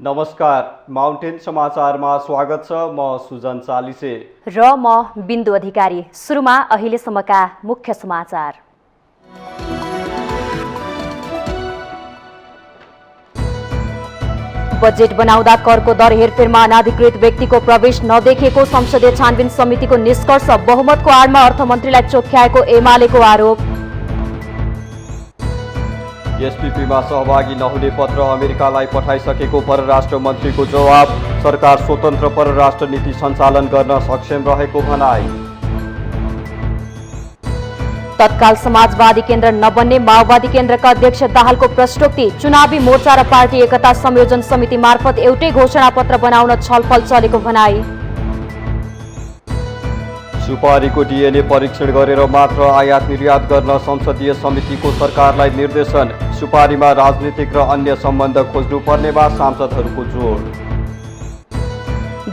नमस्कार, माउन्टेन समाचारमा स्वागत छ। म सुजन चालिसे र म बिन्दु अधिकारी। सुरुमा अहिलेसम्मका मुख्य समाचार। बजेट बनाउँदा करको दर हेरफेरमा अनाधिकृत व्यक्तिको प्रवेश नदेखिएको संसदीय छानबिन समितिको निष्कर्ष। बहुमतको आडमा अर्थमन्त्रीलाई चोख्याएको एमालेको आरोप। एसपीपीमा सहभागी नहुने पत्र अमेरिकालाई पठाइसकेको परराष्ट्र मन्त्रीको जवाब। सरकार स्वतन्त्र परराष्ट्र नीति सञ्चालन गर्न सक्षम रहेको भनाई। तत्काल समाजवादी केन्द्र नबन्ने माओवादी केन्द्रका अध्यक्ष दाहालको प्रश्नोक्ति। चुनावी मोर्चा र पार्टी एकता संयोजन समिति मार्फत एउटै घोषणापत्र बनाउन छलफल चलेको भनाई। सुपारीको डीएनए परीक्षण गरेर मात्र आयात निर्यात गर्न संसदीय समितिको सरकारलाई निर्देशन। सुपारीमा राजनीतिक र अन्य सम्बन्ध खोज्नुपर्नेमा सांसदहरूको जोड।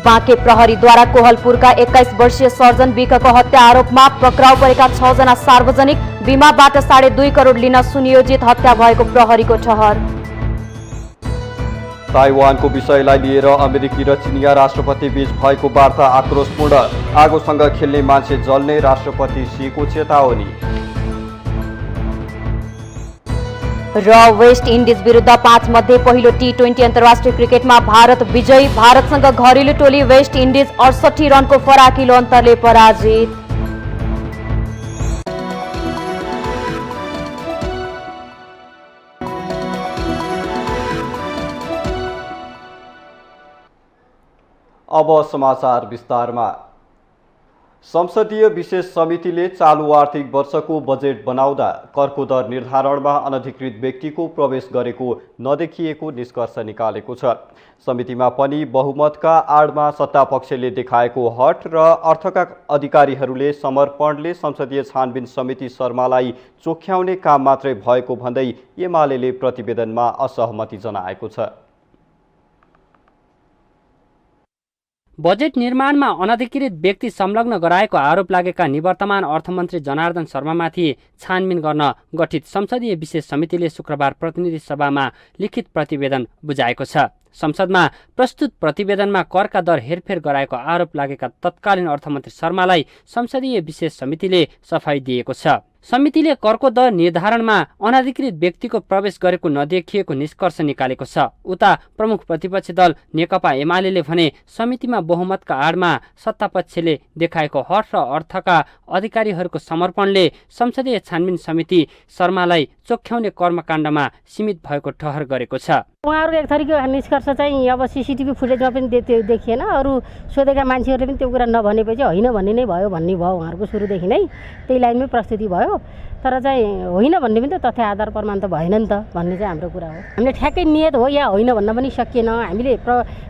बाँके प्रहरीद्वारा कोहलपुरका 21 वर्षीय सर्जन विकको हत्या आरोपमा पक्राउ परेका 6 जना सार्वजनिक बीमाबाट 2.5 करोड लिन सुनियोजित हत्या भएको प्रहरीको ठहर। ताइवानको विषयलाई लिएर अमेरिकी र चिनिया राष्ट्रपति बीच भएको वार्ता आक्रोशपूर्ण। आगोसँग खेल्ने मान्छे जल्ने राष्ट्रपति सीको चेतावनी। र वेस्ट इन्डिज विरुद्ध 5 मध्ये पहिलो टी20 अन्तर्राष्ट्रिय क्रिकेटमा भारत विजयी। भारतसँग घरेलु टोली वेस्ट इन्डिज 68 रनको फराकिलो अन्तरले पराजित। अब समाचार विस्तारमा। संसदीय विशेष समितिले चालू आर्थिक वर्षको बजेट बनाउँदा करको दर निर्धारणमा अनधिकृत व्यक्तिको प्रवेश गरेको नदेखिएको निष्कर्ष निकालेको छ। समितिमा पनि बहुमतका आडमा सत्तापक्षले देखाएको हट र अर्थका अधिकारीहरूले समर्पणले संसदीय छानबिन समिति शर्मालाई चोख्याउने काम मात्रै भएको भन्दै एमालेले प्रतिवेदनमा असहमति जनाएको छ। बजेट निर्माणमा अनधिकृत व्यक्ति संलग्न गराएको आरोप लागेका निवर्तमान अर्थमन्त्री जनार्दन शर्मामाथि छानबिन गर्न गठित संसदीय विशेष समितिले शुक्रबार प्रतिनिधि सभामा लिखित प्रतिवेदन बुझाएको छ। संसदमा प्रस्तुत प्रतिवेदनमा करका दर हेरफेर गराएको आरोप लागेका तत्कालीन अर्थमन्त्री शर्मालाई संसदीय विशेष समितिले सफाई दिएको छ। समितिले करको दर निर्धारणमा अनधिकृत व्यक्तिको प्रवेश गरेको नदेखिएको निष्कर्ष निकालेको छ। उता प्रमुख प्रतिपक्षी दल नेकपा एमालेले भने समितिमा बहुमतका आडमा सत्तापक्षले देखाएको हट र अर्थका अधिकारीहरूको समर्पणले संसदीय छानबिन समिति शर्मालाई चोख्याउने कर्मकाण्डमा सीमित भएको ठहर गरेको छ। उहाँहरूको एक थरीको निष्कर्ष चाहिँ अब सीसीटीभी फुटेजमा पनि देखिएन, अरू सोधेका मान्छेहरूले पनि त्यो कुरा नभनेपछि होइन भन्ने नै भयो भन्ने भयो। उहाँहरूको सुरुदेखि नै त्यही लाइनमै प्रस्तुति भयो। तर चाहिँ होइन भन्ने पनि त तथ्य आधार प्रमाण त भएन नि त भन्ने चाहिँ हाम्रो कुरा हो। हामीले ठ्याक्कै नियत हो या होइन भन्न पनि सकिएन। हामीले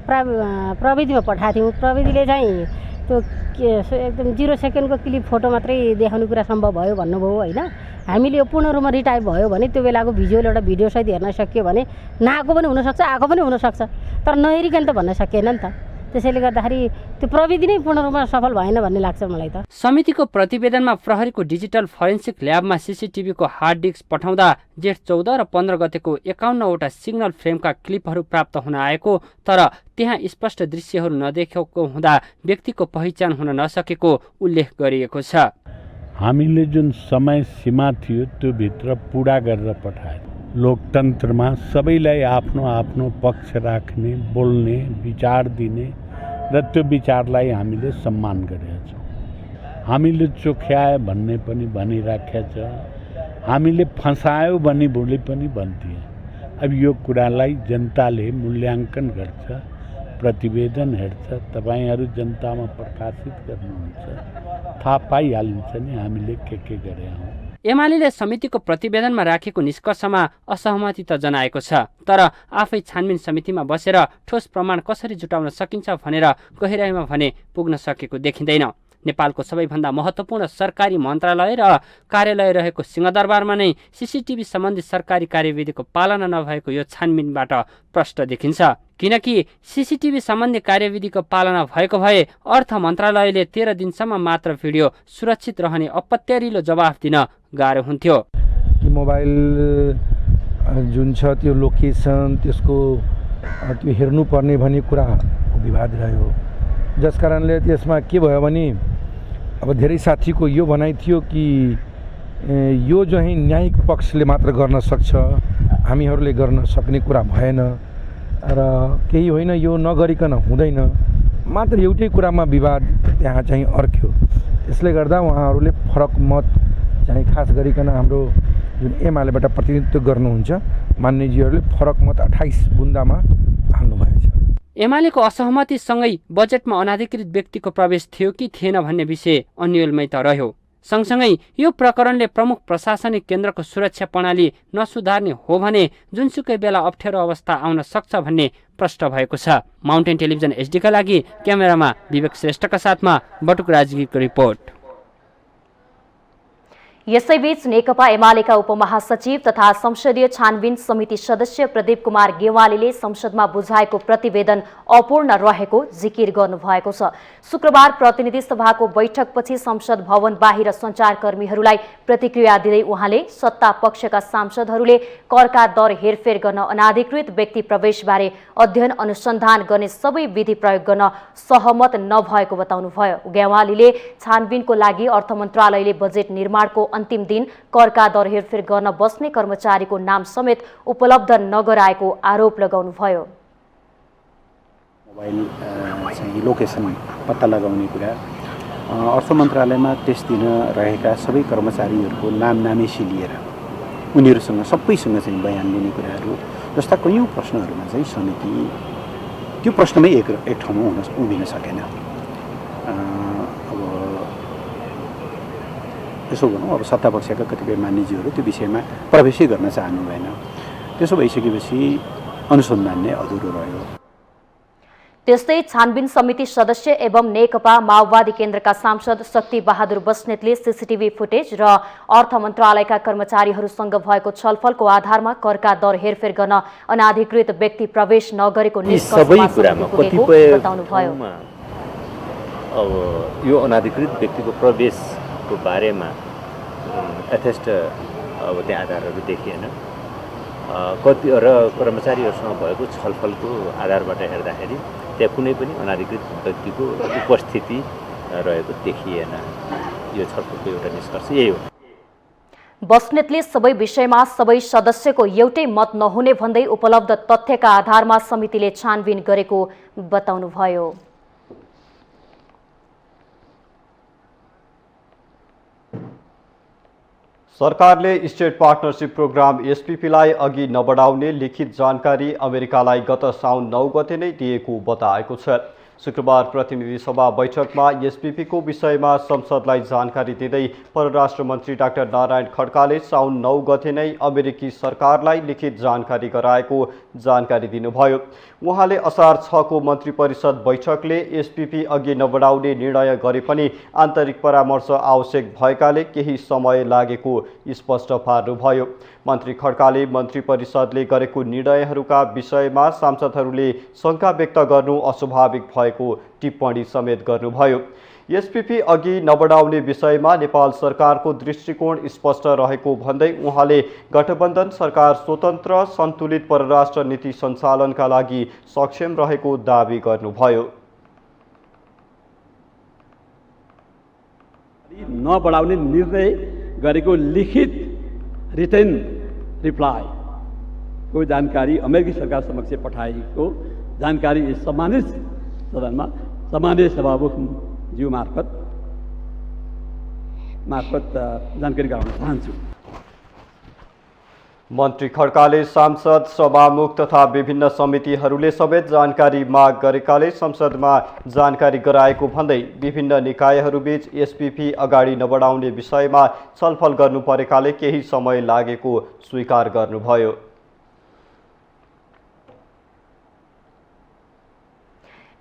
प्रविधिमा पठाएको थियौँ। प्रविधिले चाहिँ त्यो एकदम 0 सेकेन्डको क्लिप फोटो मात्रै देखाउने कुरा सम्भव भयो भन्नुभयो होइन। हामीले यो पूर्ण रूपमा रिटाइप भयो भने त्यो बेलाको भिजुअल एउटा भिडियोसहित हेर्न सकियो भने नआएको पनि हुनसक्छ, आएको पनि हुनसक्छ, तर नहेरिकन त भन्न सकिएन नि त। त्यसैले गर्दाखेरि त्यो प्रविधि नै पूर्ण रूपमा सफल भएन भन्ने लाग्छ मलाई त। समितिको प्रतिवेदनमा प्रहरीको डिजिटल फोरेन्सिक ल्याबमा सीसीटीभीको हार्ड डिस्क पठाउँदा जेठ 14 र 15 गतेको 51वटा सिग्नल फ्रेमका क्लिपहरू प्राप्त हुन आएको, तर त्यहाँ स्पष्ट दृश्यहरू नदेखेको हुँदा व्यक्तिको पहिचान हुन नसकेको उल्लेख गरिएको छ। हामीले जुन समय सीमा थियो त्यो भित्र पुरा गरेर पठाए। लोकतन्त्रमा सबैलाई आफ्नो आफ्नो पक्ष राख्ने, बोल्ने, विचार दिने र त्यो विचारलाई हामीले सम्मान गरेका छौँ। हामीले चोख्याए भन्ने पनि भनिराखेका छ, हामीले फसायो भन्ने भोलि पनि भन्थे। अब यो कुरालाई जनताले मूल्याङ्कन गर्छ, प्रतिवेदन हेर्छ, तपाईहरू जनतामा प्रकाशित गर्नुहुन्छ, थाहा पाइहालिन्छ नि हामीले के गरे हौँ। एमालेले समितिको प्रतिवेदनमा राखेको निष्कर्षमा असहमति त जनाएको छ, तर आफै छानबिन समितिमा बसेर ठोस प्रमाण कसरी जुटाउन सकिन्छ भनेर गहिराईमा भने पुग्न सकेको देखिँदैन। नेपालको सबैभन्दा महत्त्वपूर्ण सरकारी मन्त्रालय र कार्यालय रहेको सिंहदरबारमा नै सीसीटीभी सम्बन्धी सरकारी कार्यविधिको पालना नभएको यो छानबिनबाट प्रष्ट देखिन्छ। किनकि सीसीटीभी सम्बन्धी कार्यविधिको पालना भएको भए अर्थ मन्त्रालयले 13 दिनसम्म मात्र भिडियो सुरक्षित रहने अपत्यारिलो जवाफ दिन गाह्रो हुन्थ्यो। मोबाइल जुन छ त्यो लोकेसन, त्यसको त्यो हेर्नुपर्ने भन्ने कुराको विवाद रह्यो। जस कारणले त्यसमा के भयो भने अब धेरै साथीको यो भनाइ थियो कि यो चाहिँ न्यायिक पक्षले मात्र गर्न सक्छ, हामीहरूले गर्न सक्ने कुरा भएन र केही होइन, यो नगरिकन हुँदैन, मात्र एउटै कुरामा विवाद त्यहाँ चाहिँ अर्क्यो। त्यसले गर्दा उहाँहरूले फरक मत चाहिँ खास गरिकन हाम्रो जुन एमालेबाट प्रतिनिधित्व गर्नुहुन्छ मान्यजीहरूले फरक मत 28 बुन्दामा हाल्नुभएछ। एमालेको असहमतिसँगै बजेटमा अनाधिकृत व्यक्तिको प्रवेश थियो कि थिएन भन्ने विषय अन्यलमै त रह्यो। सँगसँगै यो प्रकरणले प्रमुख प्रशासनिक केन्द्रको सुरक्षा प्रणाली नसुधार्ने हो भने जुनसुकै बेला अप्ठ्यारो अवस्था आउन सक्छ भन्ने प्रश्न भएको छ। माउन्टेन टेलिभिजन एचडीका लागि क्यामेरामा विवेक श्रेष्ठका साथमा बटुक राजगीरको रिपोर्ट। यसैबीच नेकपा एमालेका उपमहासचिव तथा संसदीय छानबिन समिति सदस्य प्रदीप कुमार गेवालीले संसदमा बुझाएको प्रतिवेदन अपूर्ण रहेको जिकिर गर्नुभएको छ। शुक्रबार प्रतिनिधि सभाको बैठकपछि संसद भवन बाहिर सञ्चारकर्मीहरूलाई प्रतिक्रिया दिँदै उहाँले सत्ता पक्षका सांसदहरूले करका दर हेरफेर गर्न अनाधिकृत व्यक्ति प्रवेशबारे अध्ययन अनुसन्धान गर्ने सबै विधि प्रयोग गर्न सहमत नभएको बताउनुभयो। गेवालीले छानबिनको लागि अर्थ मन्त्रालयले बजेट निर्माणको अन्तिम दिन करका दर हेरफेर गर्न बस्ने कर्मचारीको नाम समेत उपलब्ध नगराएको आरोप लगाउनुभयो। मोबाइल चाहिँ लोकेसन पत्ता लगाउने कुरा, अर्थ मन्त्रालयमा त्यस दिन रहेका सबै कर्मचारीहरूको नाम नामेसी लिएर उनीहरूसँग सबैसँग चाहिँ बयान लिने कुराहरू जस्ता कयौँ प्रश्नहरूमा चाहिँ समिति त्यो प्रश्नमै एक ठाउँमा उभिन सकेन। त्यसो भनौँ अब सत्तापक्षका कतिपय मान्यजीहरू त्यो विषयमा प्रवेशै गर्न चाहनु भएन। त्यसो भइसकेपछि अनुसन्धान नै अधुरो रह्यो। त्यस्तै छानबिन समिति सदस्य एवं नेकपा माओवादी केन्द्रका सांसद शक्ति बहादुर बस्नेतले सीसीटीभी फुटेज र अर्थ मन्त्रालयका कर्मचारीहरूसँग भएको छलफलको आधारमा करका दर हेरफेर गर्न अनाधिकृत व्यक्ति प्रवेश नगरेको निष्कर्षमा पुगेको बताउनुभयो। अब यो अनाधिकृत व्यक्तिको प्रवेशको बारेमा यथेष्ट अब त्यहाँ आधारहरू देखिएन। कति र कर्मचारीहरूसँग भएको छलफलको आधारबाट हेर्दाखेरि त्यहाँ कुनै पनि अनाधिकृत व्यक्तिको उपस्थिति रहेको देखिएन। यो छलफलको एउटा निष्कर्ष यही हो। बस्नेतले सबै विषयमा सबै सदस्यको एउटै मत नहुने भन्दै उपलब्ध तथ्यका आधारमा समितिले छानबिन गरेको बताउनुभयो। सरकारले स्टेट पार्टनरशिप प्रोग्राम एसपीपीलाई अघि नबढाउने लिखित जानकारी अमेरिकालाई गत साउन 9 गते नै दिएको बताएको छ। शुक्रबार प्रतिनिधि सभा बैठकमा एसपीपीको विषयमा संसदलाई जानकारी दिँदै परराष्ट्र मन्त्री डाक्टर नारायण खड्काले साउन 9 गते नै अमेरिकी सरकारलाई लिखित जानकारी गराएको जानकारी दिनुभयो। उहाँले असार 6 को मन्त्री परिषद बैठकले एसपीपी अघि नबढाउने निर्णय गरे पनि आन्तरिक परामर्श आवश्यक भएकाले केही समय लागेको स्पष्ट पार्नुभयो। मन्त्री खड्काले मन्त्री परिषदले गरेको निर्णयहरूका विषयमा सांसदहरूले शङ्का व्यक्त गर्नु अस्वाभाविक भएको टिप्पणी समेत गर्नुभयो। एसपीपी अघि नबढाउने विषयमा नेपाल सरकारको दृष्टिकोण स्पष्ट रहेको भन्दै उहाँले गठबन्धन सरकार स्वतन्त्र सन्तुलित परराष्ट्र नीति सञ्चालनका लागि सक्षम रहेको दावी गर्नुभयो। नबढाउने निर्णय गरेको लिखित रिटन रिप्लाई को जानकारी अमेरिकी सरकार समक्ष पठाएको जानकारी सम्मानित सदनमा सम्मान्य सभामुखज्यू मार्फत जानकारी गराउन चाहन्छु। मन्त्री खड्काले सांसद सभामुख तथा विभिन्न समितिहरूले समेत जानकारी माग गरेकाले संसदमा जानकारी गराएको भन्दै विभिन्न निकायहरूबीच एसपीपी अगाडि नबढाउने विषयमा छलफल गर्नु परेकाले केही समय लागेको स्वीकार गर्नुभयो।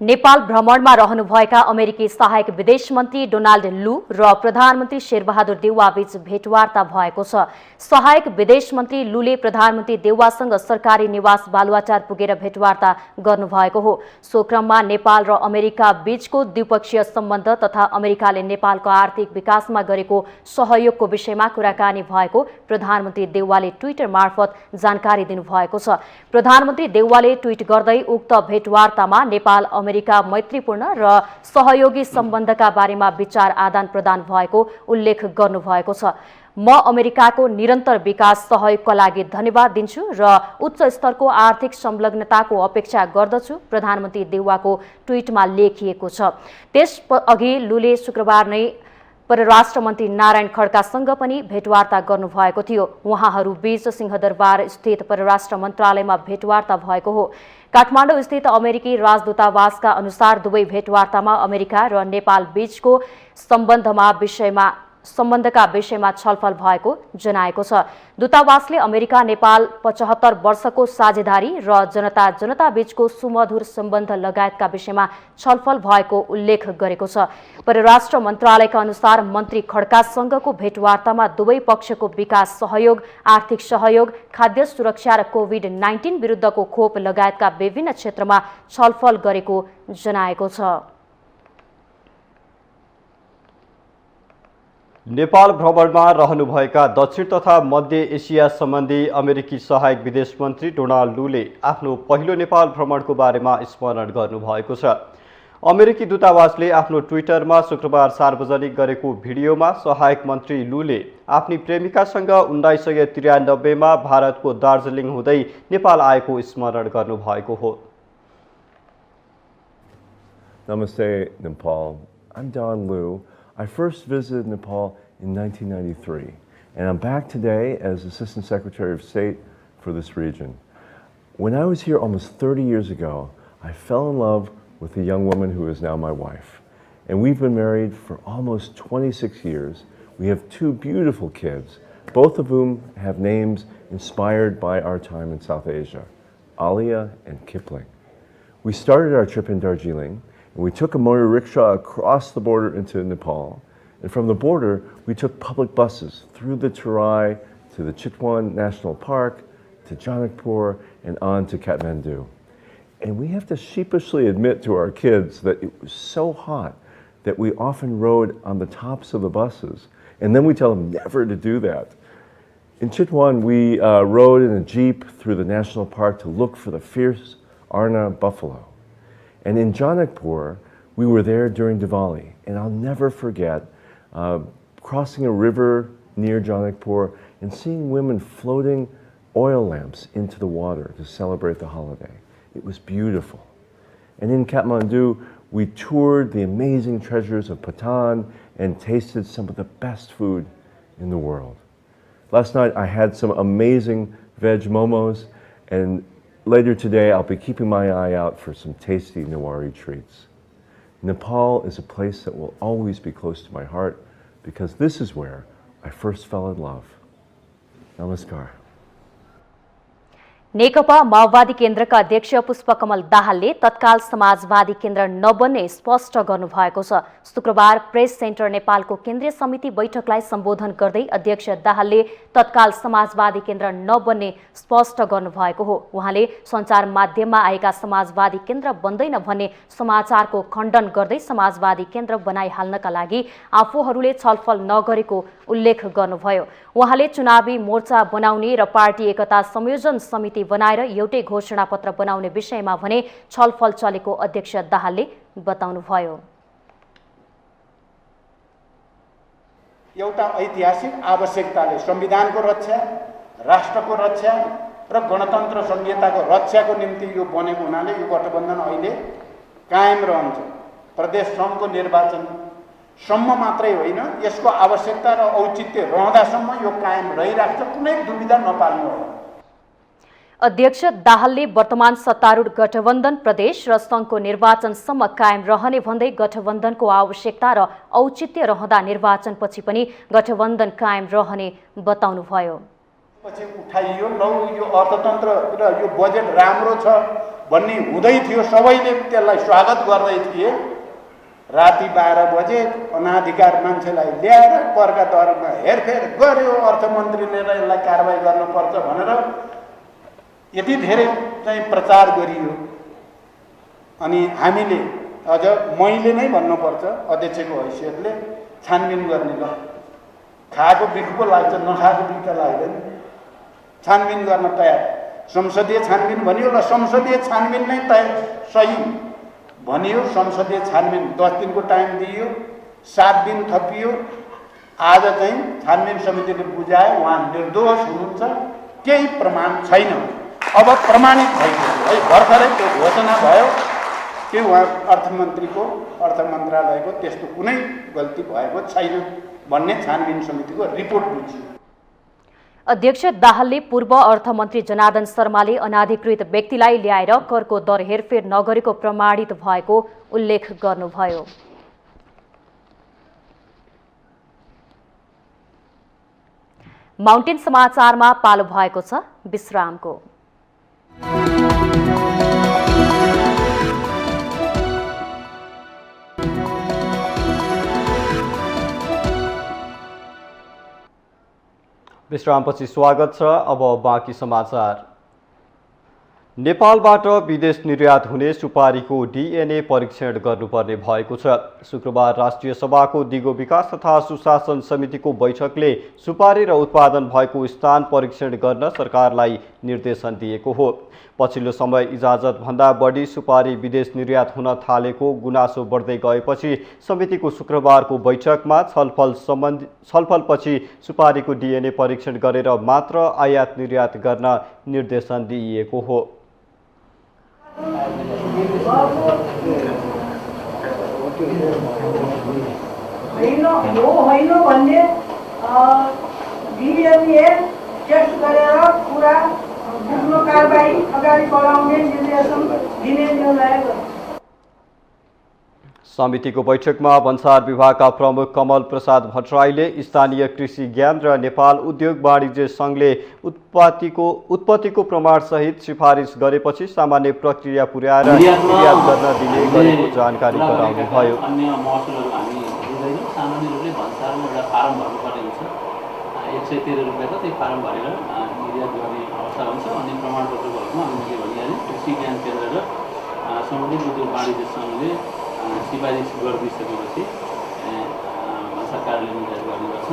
नेपाल भ्रमणमा रहनुभएका अमेरिकी सहायक विदेश मन्त्री डोनाल्ड लू र प्रधानमन्त्री शेरबहादुर देउवाबीच भेटवार्ता भएको छ। सहायक विदेश मन्त्री लूले प्रधानमन्त्री देउवासँग सरकारी निवास बालुवाटार पुगेर भेटवार्ता गर्नुभएको हो। सो क्रममा नेपाल र अमेरिका बीचको द्विपक्षीय सम्बन्ध तथा अमेरिकाले नेपालको आर्थिक विकासमा गरेको सहयोगको विषयमा कुराकानी भएको प्रधानमन्त्री देउवाले ट्विटर मार्फत जानकारी दिनुभएको छ। प्रधानमन्त्री देउवाले ट्विट गर्दै उक्त भेटवार्तामा नेपाल अमेरिका मैत्रीपूर्ण र सहयोगी सम्बन्धका बारेमा विचार आदान प्रदान भएको उल्लेख गर्नुभएको छ। म अमेरिकाको निरन्तर विकास सहयोगका लागि धन्यवाद दिन्छु र उच्च स्तरको आर्थिक संलग्नताको अपेक्षा गर्दछु, प्रधानमन्त्री देउवाको ट्विटमा लेखिएको छ। त्यसअघि लूले शुक्रबार नै परराष्ट्र मन्त्री नारायण खड्कासँग पनि भेटवार्ता गर्नुभएको थियो। उहाँहरू बीच सिंहदरबार स्थित परराष्ट्र मन्त्रालयमा भेटवार्ता भएको हो। काठमाडौँ स्थित अमेरिकी राजदूतावासका अनुसार दुवै भेटवार्तामा अमेरिका र नेपाल बीचको सम्बन्धका विषयमा छलफल भएको जनाएको छ। दूतावासले अमेरिका नेपाल 75 वर्षको साझेदारी र जनता बीचको सुमधुर सम्बन्ध लगायतका विषयमा छलफल भएको उल्लेख गरेको छ। परराष्ट्र मन्त्रालयका अनुसार मन्त्री खड्कासँगको भेटवार्तामा दुवै पक्षको विकास सहयोग, आर्थिक सहयोग, खाद्य सुरक्षा र कोभिड-19 विरुद्धको खोप लगायतका विभिन्न क्षेत्रमा छलफल गरेको जनाएको छ। नेपाल भ्रमणमा रहनुभएका दक्षिण तथा मध्य एसिया सम्बन्धी अमेरिकी सहायक विदेश मन्त्री डोनाल्ड लूले आफ्नो पहिलो नेपाल भ्रमणको बारेमा स्मरण गर्नुभएको छ। अमेरिकी दूतावासले आफ्नो ट्विटरमा शुक्रबार सार्वजनिक गरेको भिडियोमा सहायक मन्त्री लूले आफ्नी प्रेमिकासँग 1993 मा भारतको दार्जिलिङ हुँदै नेपाल आएको स्मरण गर्नुभएको हो। Namaste, Nepal. I'm Don Liu. I first visited Nepal in 1993, and I'm back today as Assistant Secretary of State for this region. When I was here almost 30 years ago, I fell in love with a young woman who is now my wife. And we've been married for almost 26 years. We have 2 beautiful kids, both of whom have names inspired by our time in South Asia, Alia and Kipling. We started our trip in Darjeeling, and we took a motor rickshaw across the border into Nepal. And from the border, we took public buses through the Terai to the Chitwan National Park, to Janakpur, and on to Kathmandu. And we have to sheepishly admit to our kids that it was so hot that we often rode on the tops of the buses. And then we tell them never to do that. In Chitwan, we rode in a Jeep through the national park to look for the fierce Arna buffalo. And in Janakpur, we were there during Diwali. And I'll never forget crossing a river near Janakpur and seeing women floating oil lamps into the water to celebrate the holiday. It was beautiful. And in Kathmandu, we toured the amazing treasures of Patan and tasted some of the best food in the world. Last night, I had some amazing veg momos, and later today, I'll be keeping my eye out for some tasty Newari treats. Nepal is a place that will always be close to my heart because this is where I first fell in love. Namaskar. नेकपा माओवादी केन्द्रका अध्यक्ष पुष्पकमल दाहालले तत्काल समाजवादी केन्द्र नबन्ने स्पष्ट गर्नुभएको छ। शुक्रबार प्रेस सेन्टर नेपालको केन्द्रीय समिति बैठकलाई सम्बोधन गर्दै अध्यक्ष दाहालले तत्काल समाजवादी केन्द्र नबन्ने स्पष्ट गर्नुभएको हो। उहाँले सञ्चार माध्यममा आएका समाजवादी केन्द्र बन्दैन भन्ने समाचारको खण्डन गर्दै समाजवादी केन्द्र बनाइहाल्नका लागि आफूहरूले छलफल नगरेको उल्लेख गर्नुभयो। उहाँले चुनावी मोर्चा बनाउने र पार्टी एकता संयोजन समिति बनाएर एउटै घोषणापत्र बनाउने विषयमा भने छलफल चलेको अध्यक्ष दाहालले बताउनुभयो। एउटा ऐतिहासिक आवश्यकताले संविधानको रक्षा, राष्ट्रको रक्षा र गणतन्त्र संहिताको रक्षाको निम्ति यो बनेको हुनाले यो गठबन्धन अहिले कायम रहन्छ। प्रदेश सङ्घको निर्वाचन सम्म मात्रै होइन, यसको आवश्यकता र औचित्य रहँदासम्म यो कायम रहिराख्छ, कुनै दुविधा नपाल्नु होला। अध्यक्ष दाहालले वर्तमान सत्तारूढ गठबन्धन प्रदेश र सङ्घको निर्वाचनसम्म कायम रहने भन्दै गठबन्धनको आवश्यकता र औचित्य रहँदा निर्वाचनपछि पनि गठबन्धन कायम रहने बताउनुभयो। पछि उठाइयो लौ यो अर्थतन्त्र र यो बजेट राम्रो छ भन्ने हुँदै थियो, सबैले त्यसलाई स्वागत गर्दै थिए। राति 12 बजे अनाधिकार मान्छेलाई ल्याएर करका दरमा हेरफेर गर्यो, अर्थमन्त्रीले र यसलाई कारबाही गर्नुपर्छ भनेर यति धेरै चाहिँ प्रचार गरियो। अनि हामीले अझ मैले नै भन्नुपर्छ अध्यक्षको हैसियतले छानबिन गर्ने, ल खाएको बिख पो लाग्छ, नखाएको बिख त लाग्दैन, छानबिन गर्न तयार। संसदीय छानबिन भनियो, र संसदीय छानबिन नै तय सही भनियो। संसदीय छानबिन 10 दिनको टाइम दिइयो, 7 दिन थपियो। आज चाहिँ छानबिन समितिले बुझाए उहाँ निर्दोष हुनुहुन्छ, केही प्रमाण छैन। अब प्रमाणित भइसक्यो है, भर्खरै त्यो घोषणा भयो कि उहाँ अर्थ मन्त्रालयको त्यस्तो कुनै गल्ती भएको छैन भन्ने छानबिन समितिको रिपोर्ट बुझ्यो। अध्यक्ष दाहालले पूर्व अर्थमन्त्री जनार्दन शर्माले अनाधिकृत व्यक्तिलाई ल्याएर करको दर हेरफेर नगरेको प्रमाणित भएको उल्लेख गर्नुभयो। माउन्टेन समाचारमा पालो भएको छ विश्रामको। विश्रामपछि स्वागत छ। अब बाँकी समाचार। नेपालबाट विदेश निर्यात हुने सुपारीको डीएनए परीक्षण गर्नुपर्ने भएको छ। शुक्रबार राष्ट्रिय सभाको दिगो विकास तथा सुशासन समितिको बैठकले सुपारी र उत्पादन भएको स्थान परीक्षण गर्न सरकारलाई निर्देशन दिएको हो। पछिल्लो समय इजाजतभन्दा बढी सुपारी विदेश निर्यात हुन थालेको गुनासो बढ्दै गएपछि समितिको शुक्रबारको बैठकमा छलफलपछि सुपारीको डीएनए परीक्षण गरेर मात्र आयात निर्यात गर्न निर्देशन दिइएको हो। भन्ने डीएनए टेस्ट गरेर पुरा बुझ्नु कारबाही अगाडि बढाउने निर्देशन दिने निर्णय गर्यो। समितिको बैठकमा भन्सार विभागका प्रमुख कमल प्रसाद भट्टराईले स्थानीय कृषि ज्ञान र नेपाल उद्योग वाणिज्य सङ्घले उत्पत्तिको प्रमाणसहित सिफारिस गरेपछि सामान्य प्रक्रिया पुर्याएर निर्यात गर्न दिने गरेको जानकारी गराउनुभयो। अन्य महसुलहरू हामी दिँदैनौँ। सामान्य रूपले भन्सारमा एउटा फारम भर्नुपर्ने हुन्छ, 113 रुपियाँको त्यही फारम भरेर निर्यात गर्ने अवस्था हुन्छ। अन्य प्रमाणपत्रहरूमा हामीले भनिहालेँ कृषि ज्ञान केन्द्र र सम्बन्धित उद्योग वाणिज्य सङ्घले सिफारिस गरिदिइसकेपछि सरकारले निर्यात गर्ने गर्छ।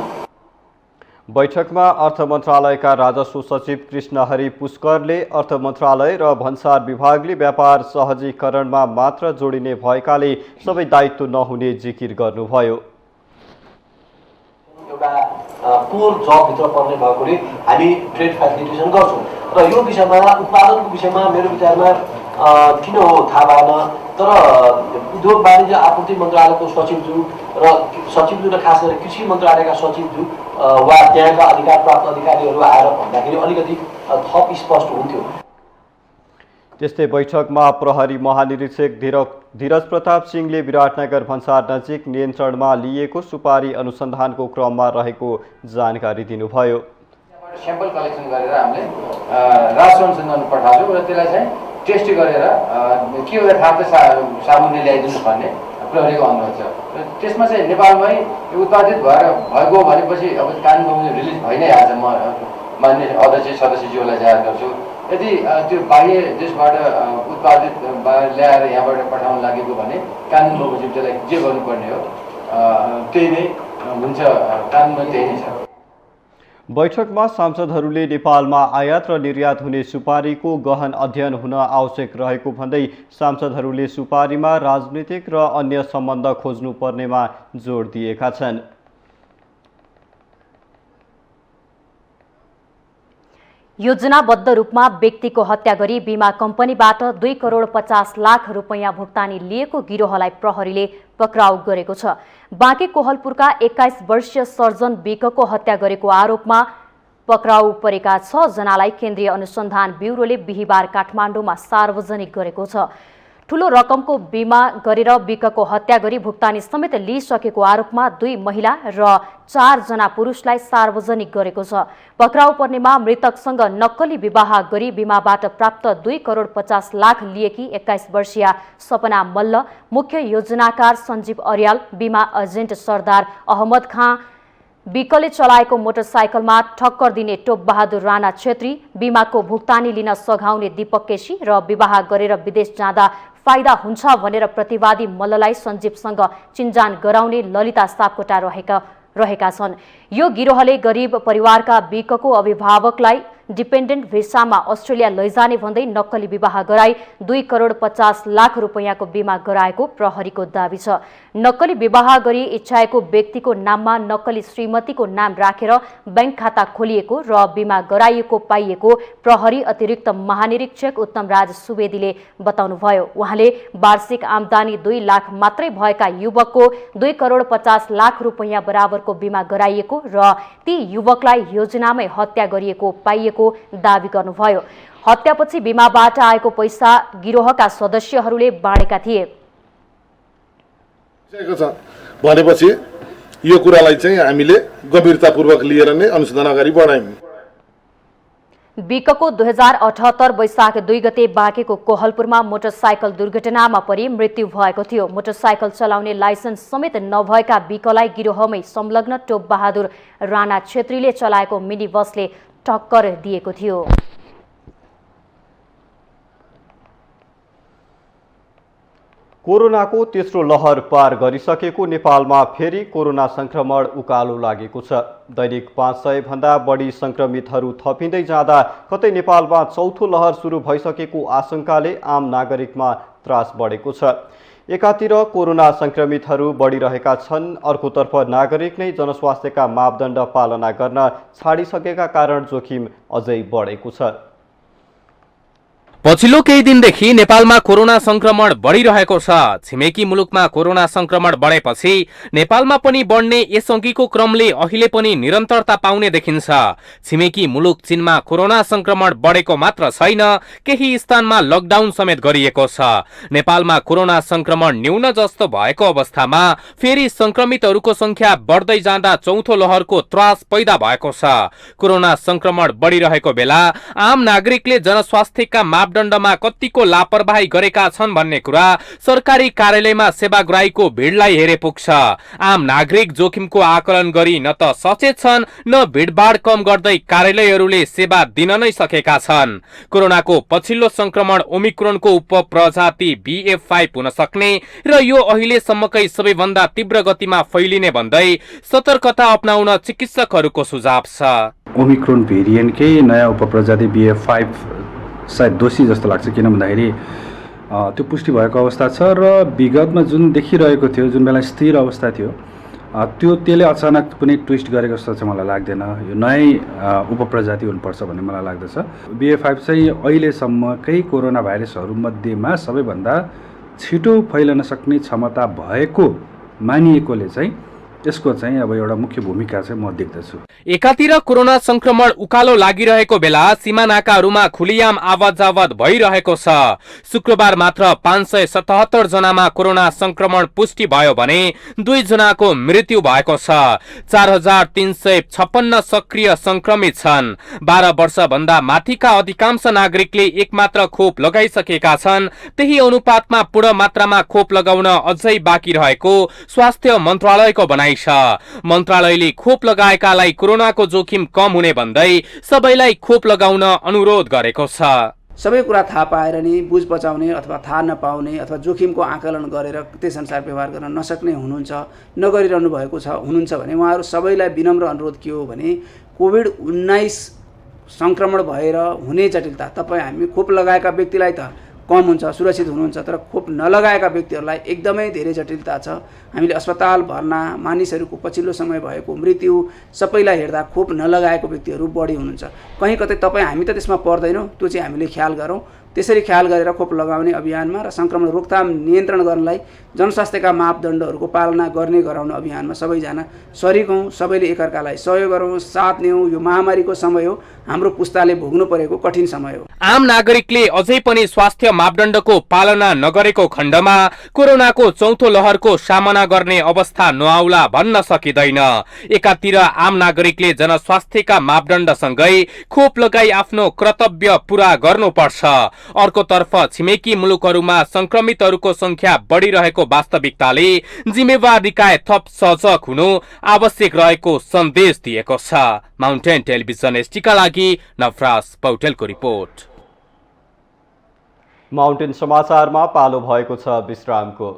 बैठकमा अर्थ मन्त्रालयका राजस्व सचिव कृष्णहरि पुष्करले अर्थ मन्त्रालय र भन्सार विभागले व्यापार सहजीकरणमा मात्र जोडिने भएकाले सबै दायित्व नहुने जिकिर गर्नुभयो। एउटा कोर जबभित्र पर्ने भएकोले हामी ट्रेड फेसिलिटेसन गर्छौँ र यो विषयमा उत्पादनको विषयमा मेरो विचारमा किन हो थाहा भएन। तर उद्योग वाणिज्य आपूर्ति मन्त्रालयको सचिवज्यू र खास गरी कृषि मन्त्रालयका सचिवज्यू वा त्यहाँका अधिकार प्राप्त अधिकारीहरू आएर भन्दाखेरि अलिकति थप स्पष्ट हुन्थ्यो। त्यस्तै बैठकमा प्रहरी महानिरीक्षक धीरज प्रताप सिंहले विराटनगर भन्सार नजिक नियन्त्रणमा लिएको सुपारी अनुसन्धानको क्रममा रहेको जानकारी दिनुभयो। स्याम्पल कलेक्सन गरेर हामीले राजसंस्थान पठाउँछौँ र त्यसलाई चाहिँ टेस्ट गरेर के हो थाहा त सामुन्ने ल्याइदिनु भन्ने प्रहरीको अनुरोध छ। र त्यसमा चाहिँ नेपालमै उत्पादित भएको भनेपछि अब कानुन रिलिज भइ नै हाल्छ। म मान्य अध्यक्ष सदस्यज्यूलाई जाहेर गर्छु, यदि त्यो बाह्य देशबाट उत्पादित ल्याएर यहाँबाट पठाउन लागेको भने कानुन बमोजिम त्यसलाई जे गर्नुपर्ने हो त्यही नै हुन्छ, कानुनमा त्यही नै छ। बैठकमा सांसदहरूले नेपालमा आयात र निर्यात हुने सुपारीको गहन अध्ययन हुन आवश्यक रहेको भन्दै सांसदहरूले सुपारीमा राजनीतिक र अन्य सम्बन्ध खोज्नुपर्नेमा जोड दिएका छन्। योजनाबद्ध रूपमा व्यक्तिको हत्या गरी बीमा कम्पनीबाट 2 करोड 50 लाख रुपैयाँ भुक्तानी लिएको गिरोहलाई प्रहरीले पक्राउ गरेको छ। बाँके कोहलपुरका 21 वर्षीय सर्जन विकको हत्या गरेको आरोपमा पक्राउ परेका 6 जनालाई केन्द्रीय अनुसन्धान ब्युरोले बिहिबार काठमाडौँमा सार्वजनिक गरेको छ। ठूलो रकमको बीमा गरेर विकको हत्या गरी भुक्तानी समेत लिइसकेको आरोपमा 2 महिला र 4 जना पुरुषलाई सार्वजनिक गरेको छ। पक्राउ पर्नेमा मृतकसँग नक्कली विवाह गरी बीमाबाट प्राप्त 2 करोड 50 लाख लिएकी 21 वर्षीय सपना मल्ल, मुख्य योजनाकार सञ्जीव अर्याल, बीमा एजेन्ट सरदार अहमद खाँ, विकले चलाएको मोटरसाइकलमा ठक्कर दिने टोप बहादुर राणा छेत्री, बीमाको भुक्तानी लिन सघाउने दीपक केसी र विवाह गरेर विदेश जाँदा फाइदा हुन्छ भनेर प्रतिवादी मल्ललाई सञ्जीवसँग चिन्जान गराउने ललिता सापकोटा रहेका छन्। यो गिरोहले गरिब परिवारका विकको अभिभावकलाई डिपेन्डेन्ट भिसामा अस्ट्रेलिया लैजाने भन्दै नक्कली विवाह गराई 2 करोड 50 लाख रुपैयाँको बीमा गराएको प्रहरीको दावी छ। नक्कली विवाह गरी इच्छाएको व्यक्तिको नाममा नक्कली श्रीमतीको नाम राखेर बैंक खाता खोलिएको र बीमा गराइएको पाइएको प्रहरी अतिरिक्त महानिरीक्षक उत्तमराज सुवेदीले बताउनुभयो। उहाँले वार्षिक आम्दानी 2 लाख मात्रै भएका युवकको 2 करोड 50 लाख रुपैयाँ बराबरको बीमा गराइएको र ती युवकलाई योजनामै हत्या गरिएको पाइएको दावी गर्नुभयो। हत्यापछि बीमाबाट आएको पैसा गिरोहका सदस्यहरूले बाँडेका थिए भनेपछि यो कुरालाई चाहिँ हामीले गम्भीरतापूर्वक लिएर नै अनुसन्धान अगाडि बढायौं। विकको 2078 वैशाख 2 गते बाँकेको कोहलपुरमा मोटरसाइकल दुर्घटनामा परि मृत्यु भएको थियो। मोटरसाइकल चलाउने लाइसेन्स समेत नभएका विकलाई गिरोहमै संलग्न टोप बहादुर राणा छेत्रीले चलाएको मिनी बसले टक्कर दिएको थियो। कोरोनाको तेस्रो लहर पार गरिसकेको नेपालमा फेरि कोरोना संक्रमण उकालो लागेको छ। दैनिक 500 भन्दा बढी संक्रमितहरू थपिँदै जाँदा कतै नेपालमा चौथो लहर सुरु भइसकेको आशंकाले आम नागरिकमा त्रास बढेको छ। एकातिर कोरोना संक्रमितहरू बढिरहेका छन्, अर्कोतर्फ नागरिक नै जनस्वास्थ्यका मापदण्ड पालना गर्न छाडिसकेका कारण जोखिम अझै बढेको छ। पछिल्लो केही दिनदेखि नेपालमा कोरोना संक्रमण बढिरहेको छ। छिमेकी मुलुकमा कोरोना संक्रमण बढेपछि नेपालमा पनि बढ्ने यसअघिको क्रमले अहिले पनि निरन्तरता पाउने देखिन्छ। छिमेकी मुलुक चीनमा कोरोना संक्रमण बढेको मात्र छैन, केही स्थानमा लकडाउन समेत गरिएको छ। नेपालमा कोरोना संक्रमण न्यून जस्तो भएको अवस्थामा फेरि संक्रमितहरूको संख्या बढ्दै जाँदा चौथो लहरको त्रास पैदा भएको छ। कोरोना संक्रमण बढिरहेको बेला आम नागरिकले जनस्वास्थ्यका मापदण्डमा कतिको लापरवाही गरेका छन् भन्ने कुरा सरकारी कार्यालयमा सेवाग्राहीको भिडलाई हेरे पुग्छ। आम नागरिक जोखिमको आकलन गरी न त सचेत छन्, न भिडभाड कम गर्दै कार्यालयहरूले सेवा दिन नै सकेका छन्। कोरोनाको पछिल्लो संक्रमण ओमिक्रोनको उपप्रजाति BF5 हुन सक्ने र यो अहिलेसम्मकै सबैभन्दा तीव्र गतिमा फैलिने भन्दै सतर्कता अपनाउन चिकित्सकहरूको सुझाव छ। ओमिक्रोन भेरिएन्टकै नयाँ उपप्रजाति BF5 सायद दोषी जस्तो लाग्छ, किन भन्दाखेरि त्यो पुष्टि भएको अवस्था छ र विगतमा जुन देखिरहेको थियो, जुन बेला स्थिर अवस्था थियो, त्यसले अचानक पनि ट्विस्ट गरेको जस्तो चाहिँ मलाई लाग्दैन। यो नयाँ उपप्रजाति हुनुपर्छ भन्ने मलाई लाग्दछ। BF5 चाहिँ अहिलेसम्मकै कोरोना भाइरसहरूमध्येमा सबैभन्दा छिटो फैलन सक्ने क्षमता भएको मानिएकोले चाहिँ यसको चाहिँ अब एउटा मुख्य भूमिका चाहिँ म देख्दछु। एकातिर कोरोना संक्रमण उकालो लागिरहेको बेला सीमानाकाहरूमा खुलियाम आवाजावत भइरहेको छ। शुक्रबार मात्र 577 जनामा कोरोना संक्रमण पुष्टि भयो भने 2 जनाको मृत्यु भएको छ। 4356 सक्रिय संक्रमित छन्। 12 वर्ष भन्दा माथिका अधिकांश नागरिकले एकमात्र खोप लगाइसकेका छन्। त्यही अनुपातमा पूर्ण मात्रामा खोप लगाउन अझै बाँकी रहेको स्वास्थ्य मन्त्रालयको भनाइ छ। मन्त्रालयले खोप लगाएकालाई कोरोनाको जोखिम कम हुने भन्दै सबैलाई खोप लगाउन अनुरोध गरेको छ। सबै कुरा थाहा पाएर नि बुझ पचाउने अथवा थाहा नपाउने अथवा जोखिमको आकलन गरेर त्यसअनुसार व्यवहार गर्न नसक्ने हुनुहुन्छ, नगरिरहनु भएको छ हुनुहुन्छ भने उहाँहरू सबैलाई विनम्र अनुरोध के हो भने कोभिड-19 संक्रमण भएर हुने जटिलता तपाईँ हामी खोप लगाएका व्यक्तिलाई त कम हुन्छ, सुरक्षित हुनुहुन्छ, तर खोप नलगाएका व्यक्तिहरूलाई एकदमै धेरै जटिलता छ। हामीले अस्पताल भर्ना, मानिसहरूको पछिल्लो समय भएको मृत्यु सबैलाई हेर्दा खोप नलगाएको व्यक्तिहरू बढी हुनुहुन्छ। कहीँ कतै तपाईँ हामी त त्यसमा पर्दैनौँ, त्यो चाहिँ हामीले ख्याल गरौँ। त्यसरी ख्याल गरेर खोप लगाउने अभियानमा र संक्रमण रोकथाम नियन्त्रण गर्नलाई जनस्वास्थ्यका मापदण्डहरूको पालना गर्ने गराउने अभियानमा सबैजना सरिक हौँ, सबैले एकअर्कालाई सहयोग गरौँ, साथ लियौँ। यो महामारीको समय हो, हाम्रो पुस्ताले भोग्नु परेको कठिन समय हो। आम नागरिकले अझै पनि स्वास्थ्य मापदण्डको पालना नगरेको खण्डमा कोरोनाको चौथो लहरको सामना गर्ने अवस्था नआउला भन्न सकिँदैन। एकातिर आम नागरिकले जनस्वास्थ्यका मापदण्डसँगै खोप लगाई आफ्नो कर्तव्य पूरा गर्नुपर्छ, अर्कोतर्फ छिमेकी मुलुकहरूमा संक्रमितहरूको संख्या बढ़िरहेको वास्तविकताले जिम्मेवार निकाय थप सजग हुनु आवश्यक रहेको सन्देश दिएको छ। माउन्टेन टेलिभिजन एसटीका लागि नवराज पौडेलको रिपोर्ट। माउन्टेन समाचारमा पालो भएको छ विश्रामको।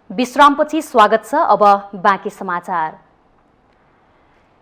विश्रामपछि स्वागत छ। अब बाँकी समाचार।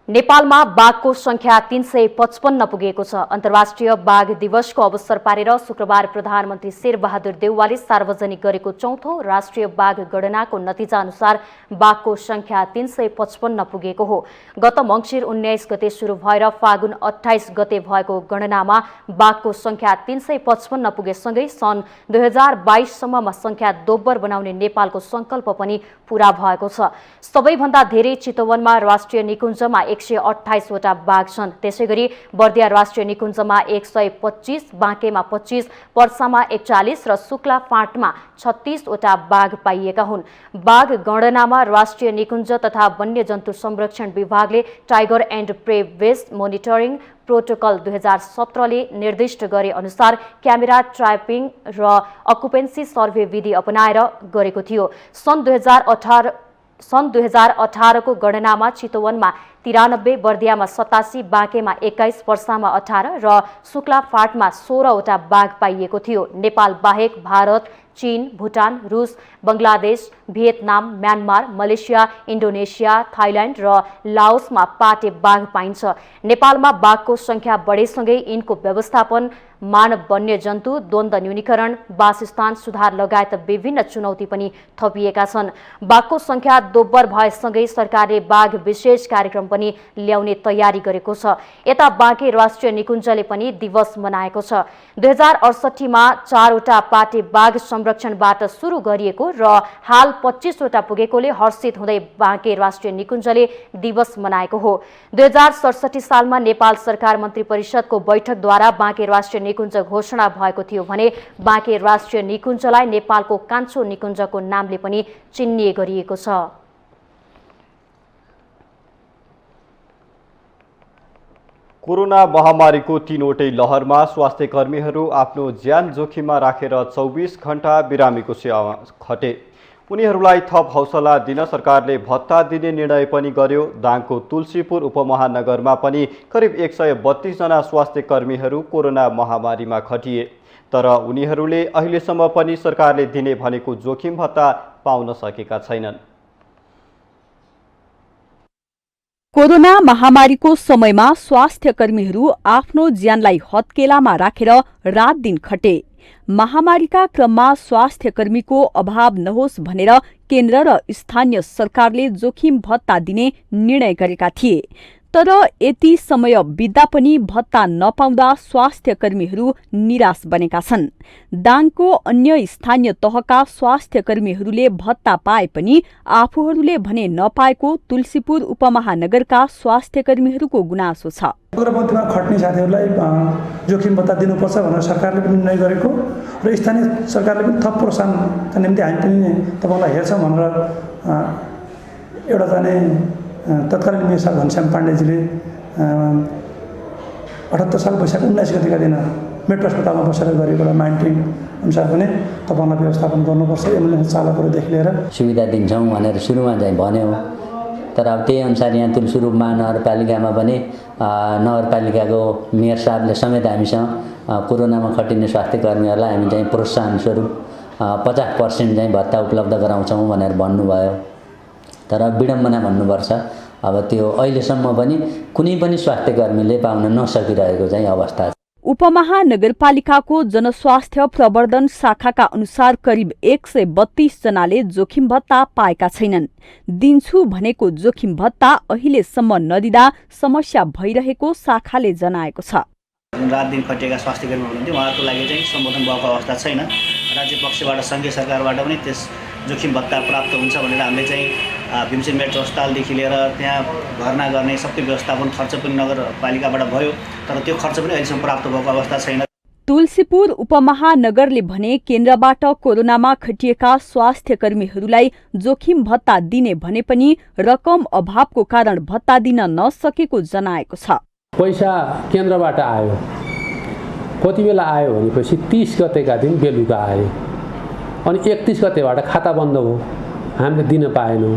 नेपालमा बाघको संख्या 355 पुगेको छ। अन्तर्राष्ट्रिय बाघ दिवसको अवसर पारेर शुक्रबार प्रधानमन्त्री शेरबहादुर देउवाले सार्वजनिक गरेको चौथो राष्ट्रिय बाघ गणनाको नतिजा अनुसार बाघको संख्या 355 पुगेको हो। गत मङ्सिर 19 गते शुरू भएर फागुन 28 गते भएको गणनामा बाघको संख्या 355 पुगेसँगै सन् 2022 सम्ममा संख्या दोब्बर बनाउने नेपालको संकल्प पनि पूरा भएको छ। सबैभन्दा धेरै चितवनमा राष्ट्रिय निकुञ्जमा 128 वटा बाघ छन्। त्यसैगरी बर्दिया राष्ट्रिय निकुञ्जमा 125, बाँकेमा 25, पर्सामा 41 र शुक्ला फाँटमा 36 वटा बाघ पाइएका हुन्। बाघ गणनामा राष्ट्रिय निकुञ्ज तथा वन्यजन्तु संरक्षण विभागले टाइगर एन्ड प्रे वेस्ट मोनिटरिङ प्रोटोकल 2017 ले निर्दिष्ट गरे अनुसार क्यामेरा ट्र्यापिङ र अकुपेन्सी सर्भे विधि अपनाएर गरेको थियो। सन् 2018 को गणनामा चितवनमा 93, बर्दियामा 87, बाँकेमा 21, पर्सामा 18 र शुक्ला फाँटमा 16 वटा बाघ पाइएको थियो। नेपाल बाहेक भारत, चीन, भुटान, रुस, Bangladesh, Vietnam, Myanmar, Malaysia, Indonesia, Thailand र लाओसमा पाटे बाघ पाइन्छ। नेपालमा बाघको संख्या बढेसँगै यिनको व्यवस्थापन, मानव वन्यजन्तु द्वन्द्व न्यूनीकरण, वासस्थान सुधार लगायत विभिन्न चुनौती पनि थपिएका छन्। बाघको संख्या दोब्बर भएसँगै सरकारले बाघ विशेष कार्यक्रम पनि ल्याउने तयारी गरेको छ। यता बाँके राष्ट्रिय निकुञ्जले पनि दिवस मनाएको छ। 2068 मा 4 वटा पाटे बाघ संरक्षणबाट सुरु गरिएको र हाल 25 वटा पुगेकोले हर्षित हुँदै बाँके राष्ट्रिय निकुञ्जले दिवस मनाएको हो। 2067 सालमा नेपाल सरकार मन्त्री परिषदको बैठकद्वारा बाँके राष्ट्रिय निकुञ्ज घोषणा भएको थियो भने बाँके राष्ट्रिय निकुञ्जलाई नेपालको कान्छो निकुञ्जको नामले पनि चिन्हिए गरिएको छ। कोरोना महामारीको तीनवटै लहरमा स्वास्थ्य कर्मीहरू आफ्नो ज्यान जोखिममा राखेर 24 घण्टा बिरामीको सेवामा खटे। उनीहरूलाई थप हौसला दिन सरकारले भत्ता दिने निर्णय पनि गर्यो। दाङको तुलसीपुर उपमहानगरमा पनि करिब 132 जना स्वास्थ्य कर्मीहरू कोरोना महामारीमा खटिए, तर उनीहरूले अहिलेसम्म पनि सरकारले दिने भनेको जोखिम भत्ता पाउन सकेका छैनन्। कोरोना महामारीको समयमा स्वास्थ्य कर्मीहरू आफ्नो ज्यानलाई हत्केलामा राखेर रात दिन खटे। महामारीका क्रममा स्वास्थ्य कर्मीको अभाव नहोस् भनेर केन्द्र र स्थानीय सरकारले जोखिम भत्ता दिने निर्णय गरेका थिए, तर यति समय बित्दा पनि भत्ता नपाउँदा स्वास्थ्य कर्मीहरू निराश बनेका छन्। दाङको अन्य स्थानीय तहका स्वास्थ्य कर्मीहरूले भत्ता पाए पनि आफूहरूले भने नपाएको तुलसीपुर उपमहानगरका स्वास्थ्य कर्मीहरूको गुनासो छ। उग्रपन्थीमा खट्ने साथीहरूलाई जोखिम भत्ता दिनुपर्छ भनेर सरकारले पनि निर्णय गरेको र स्थानीय सरकारले पनि थप प्रोत्साहनका निम्ति हामी पनि तपाईँलाई हेर्छौँ भनेर एउटा जाने तत्कालीन मेयर घनश्याम पाण्डेजीले 78 साल वैशाख 19 गतिका दिन मेट्रो अस्पतालमा बसेर गरेको एउटा माइन्डिङ अनुसार पनि तपाईँलाई व्यवस्थापन गर्नुपर्छ, एम्बुलेन्स चालकहरूदेखि लिएर सुविधा दिन्छौँ भनेर सुरुमा चाहिँ भन्यो, तर अब त्यही अनुसार यहाँ तुलसीपुर महानगरपालिकामा पनि नगरपालिकाको मेयर साहबले समेत हामीसँग कोरोनामा खटिने स्वास्थ्य कर्मीहरूलाई हामी चाहिँ प्रोत्साहन स्वरूप 50% चाहिँ भत्ता उपलब्ध गराउँछौँ भनेर भन्नुभयो। तर विडम्बना भन्नुपर्छ, अब त्यो अहिलेसम्म पनि कुनै पनि स्वास्थ्य कर्मीले पाउन नसकिरहेको चाहिँ अवस्था छ। उपमहानगरपालिकाको जनस्वास्थ्य प्रवर्धन शाखाका अनुसार करिब 132 जनाले जोखिम भत्ता पाएका छैनन्। दिन्छु भनेको जोखिम भत्ता अहिलेसम्म नदिँदा समस्या भइरहेको शाखाले जनाएको छ। रात दिन खटिएका स्वास्थ्य कर्मी हुनुहुन्थ्यो, उहाँहरूको लागि चाहिँ सम्बोधन भएको अवस्था छैन। राज्य पक्षबाट, सङ्घीय सरकारबाट पनि त्यस जोखिम भत्ता प्राप्त हुन्छ भनेर हामीले चाहिँ भीमसेन मेट्रो अस्पतालदेखि लिएर त्यहाँ भर्ना गर्ने सबै व्यवस्थापन खर्च पनि नगरपालिकाबाट भयो, तर त्यो खर्च पनि अहिलेसम्म प्राप्त भएको अवस्था छैन। तुलसीपुर उपमहानगरले भने केन्द्रबाट कोरोनामा खटिएका स्वास्थ्यकर्मीहरूलाई जोखिम भत्ता दिने भने पनि रकम अभावको कारण भत्ता दिन नसकेको जनाएको छ। पैसा केन्द्रबाट आयो, कति बेला आयो भनेपछि 30 गतेका दिन बेलुका आयो, अनि 31 गतेबाट खाता बन्द हो, हामीले दिन पाएनौँ।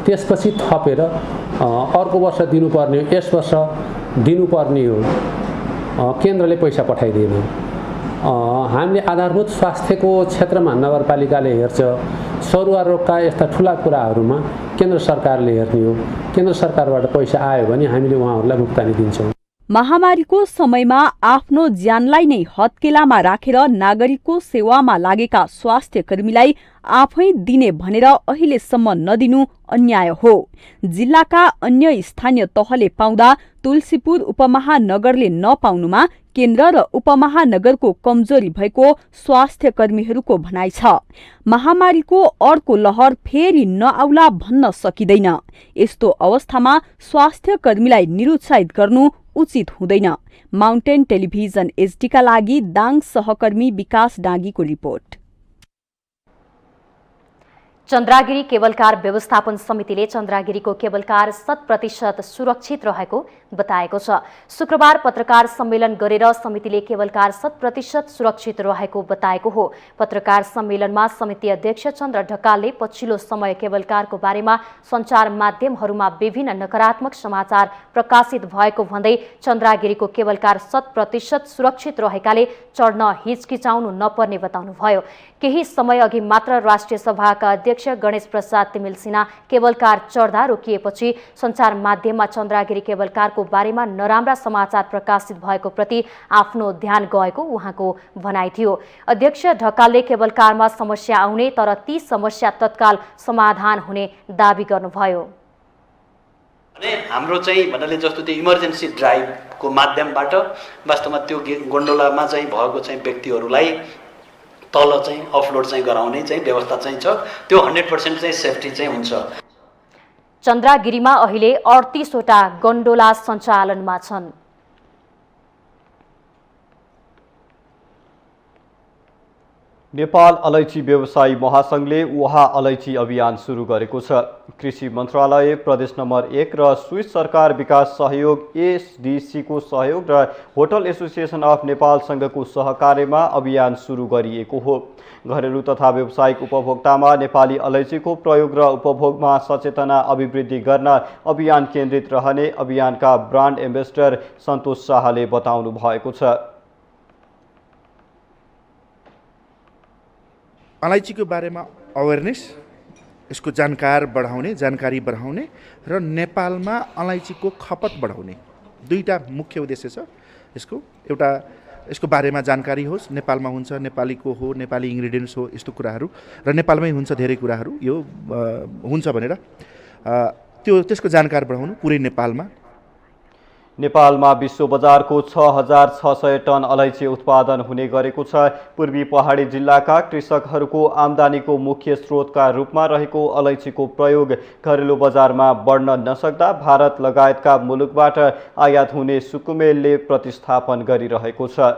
त्यसपछि थपेर अर्को वर्ष दिनुपर्ने हो, यस वर्ष दिनुपर्ने हो, केन्द्रले पैसा पठाइदिएन। हामीले आधारभूत स्वास्थ्यको क्षेत्रमा नगरपालिकाले हेर्छ, सरुवा रोगका यस्ता ठुला कुराहरूमा केन्द्र सरकारले हेर्ने हो। केन्द्र सरकारबाट पैसा आयो भने हामीले उहाँहरूलाई भुक्तानी दिन्छौँ। महामारीको समयमा आफ्नो ज्यानलाई नै हत्केलामा राखेर नागरिकको सेवामा लागेका स्वास्थ्यकर्मीलाई आफै दिने भनेर अहिलेसम्म नदिनु अन्याय हो। जिल्लाका अन्य स्थानीय तहले पाउँदा तुलसीपुर उपमहानगरले नपाउनुमा केन्द्र र उपमहानगरको कमजोरी भएको स्वास्थ्यकर्मीहरूको भनाइ छ। महामारीको अर्को लहर फेरि नआउला भन्न सकिँदैन। यस्तो अवस्थामा स्वास्थ्यकर्मीलाई निरुत्साहित गर्नु उचित हुँदैन। माउन्टेन टेलिभिजन एचडीका लागि दाङ सहकर्मी विकास डाँगीको रिपोर्ट। चन्द्रागिरी केबलकार व्यवस्थापन समितिले चन्द्रागिरीको केबलकार 100% सुरक्षित रहेको बताएको छ। शुक्रबार पत्रकार सम्मेलन गरेर समितिले केबलकार 100% सुरक्षित रहेको बताएको हो। पत्रकार सम्मेलनमा समिति अध्यक्ष चन्द्र ढकालले पछिल्लो समय केबलकारको बारेमा सञ्चार माध्यमहरूमा विभिन्न नकारात्मक समाचार प्रकाशित भएको भन्दै चन्द्रागिरीको केबलकार 100% सुरक्षित रहेकाले चढ्न हिचकिचाउनु नपर्ने बताउनुभयो। केही समय अघि मात्र राष्ट्रिय सभाका अध्यक्ष गणेश प्रसाद तिमिल सिन्हा केबलकार चढ्दा रोकिएपछि सञ्चार माध्यममा चन्द्रागिरी केबलकारको बारेमा नराम्रा समाचार प्रकाशित भएको प्रति आफ्नो ध्यान गएको उहाँको भनाइ थियो। अध्यक्ष ढकालले केबलकारमा समस्या आउने तर ती समस्या तत्काल समाधान हुने दावी गर्नुभयो। हाम्रो चाहिँ भन्नाले जस्तो त्यो इमर्जेन्सी ड्राइभको माध्यमबाट वास्तवमा त्यो गोन्डोलामा चाहिँ भएको चाहिँ व्यक्तिहरूलाई तल चाहिँ अफलोड चाहिँ गराउने चाहिँ व्यवस्था चाहिँ छ। त्यो 100% चाहिँ सेफ्टी चाहिँ हुन्छ। चन्द्रागिरीमा अहिले 38 वटा गन्डोला सञ्चालनमा छन्। नेपाल अलैँची व्यवसायी महासंघले उहाँ अलैँची अभियान सुरु गरेको छ। कृषि मन्त्रालय प्रदेश नम्बर 1 र स्विस सरकार विकास सहयोग एसडीसीको सहयोग र होटल एसोसिएसन अफ नेपाल संघको सहकार्यमा अभियान सुरु गरिएको हो। घरेलु तथा व्यावसायिक उपभोक्तामा नेपाली अलैँचीको प्रयोग र उपभोगमा सचेतना अभिवृद्धि गर्न अभियान केन्द्रित रहने अभियानका ब्रान्ड एम्बेसडर सन्तोष शाहले बताउनु भएको छ। अलैँचीको बारेमा अवेरनेस, यसको जानकारी बढाउने र नेपालमा अलैँचीको खपत बढाउने दुईटा मुख्य उद्देश्य छ। यसको एउटा यसको बारेमा जानकारी होस्, नेपालमा हुन्छ, नेपालीको हो, नेपाली इन्ग्रिडियन्ट्स हो, यस्तो कुराहरू र नेपालमै हुन्छ धेरै कुराहरू यो हुन्छ भनेर त्यसको जानकारी बढाउनु पुरै नेपालमा। नेपालमा विश्व बजारको 6600 टन अलैँची उत्पादन हुने गरेको छ। पूर्वी पहाडी जिल्लाका कृषकहरूको आम्दानीको मुख्य स्रोतका रूपमा रहेको अलैँचीको प्रयोग घरेलु बजारमा बढ्न नसक्दा भारत लगायतका मुलुकबाट आयात हुने सुकुमेलले प्रतिस्थापन गरिरहेको छ।